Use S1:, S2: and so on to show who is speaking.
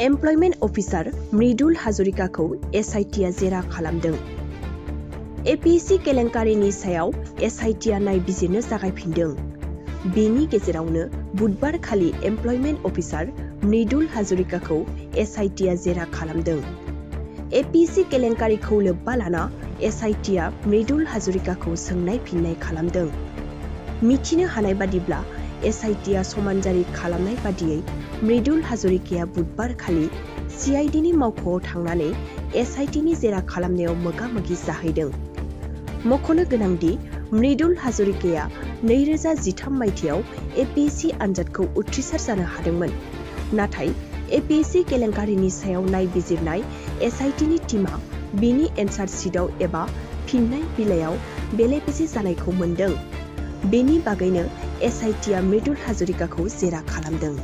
S1: Employment officer मृदुल हाजरिकाखौ एसआइटिआ जेरा खालामदों। APSC केलेंकारिनि सायाव एसआइटिआ नायबिजिरनो जागायफिनदों। बेनि गेजेरावनो बुधबार खालि एमप्लयमेन्ट अफिसार मृदुल हाजरिकाखौ एसआइटिआ जेरा खालामदों। एपिएससि केलेंकारिखौ लोब्बा लाना एसआइटिआ मृदुल हाजरिकाखौ सोंनाय फिननाय खालामदों। मिथिनो हानाय बादिब्ला एसआइटिआ समानजारि खालामनाय बादियै मृदुल हाजरिकाया बुधबार खालि सिआइडिनि मावख'आव थांनानै एसआइटिनि जेरा खालामनायाव मोगा-मोगि जाहैदों। मख'नो गोनांदि मृदुल हाजरिकाया 2013 मायथाइयाव एपिएससि आनजादखौ उथ्रिसार जानो हादोंमोन। नाथाय एपिएससि केलेंकारिनि सायाव नायबिजिरनाय एसआइटिनि टीमआ बिनि एन्सार शीटआव एबा फिननाय बिलाइयाव बेले-बेजे जानायखौ मोन्दों। बेनि बागैनो एसआइटिआ मृदुल हाजरिकाखौ जेरा खालामदों।